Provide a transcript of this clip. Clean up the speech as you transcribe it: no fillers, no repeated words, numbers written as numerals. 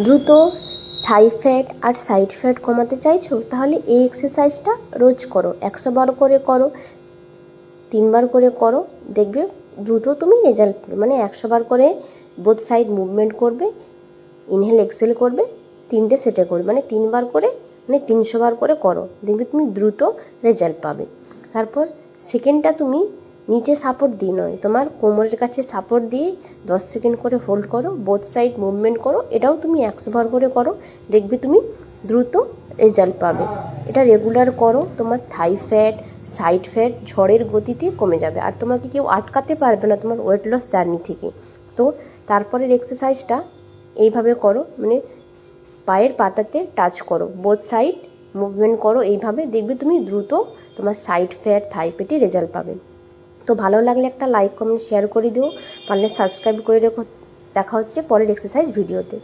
দ্রুত থাই ফ্যাট আর side fat কমাতে চাইছো, তাহলে এই এক্সারসাইজটা রোজ করো, 100 বার করে করো, 3 বার করে করো, দেখবে দ্রুত তুমি রেজাল্ট পাবে। মানে 100 বার করে বোথ সাইড মুভমেন্ট করবে, ইনহেল এক্সেল করবে, 3টে সেটে করবে, মানে 3 বার করে, মানে 300 বার করে করো, দেখবে তুমি দ্রুত রেজাল্ট পাবে। তারপর সেকেন্ডটা তুমি নিচে সাপোর্ট দিয়ে নয়, তোমার কোমরের কাছে সাপোর্ট দিয়ে 10 সেকেন্ড করে হোল্ড করো, বোথ সাইড মুভমেন্ট করো, এটাও তুমি 100 বার করে করো, দেখবে তুমি দ্রুত রেজাল্ট পাবে। এটা রেগুলার করো, তোমার থাই ফ্যাট সাইড ফ্যাট ঝড়ের গতিতে কমে যাবে, আর তোমাকে কেউ আটকাতে পারবে না তোমার ওয়েট লস জার্নি থেকে। তো তারপরের এক্সারসাইজটা এইভাবে করো, মানে পায়ের পাতাতে টাচ করো, বোথ সাইড মুভমেন্ট করো, এইভাবে দেখবে তুমি দ্রুত তোমার সাইড ফ্যাট থাই ফ্যাটে রেজাল্ট পাবে। তো ভালো লাগলে একটা লাইক কমেন্ট শেয়ার করে দিও, পারলে সাবস্ক্রাইব করে রেখো। দেখা হচ্ছে পরের এক্সারসাইজ ভিডিওতে।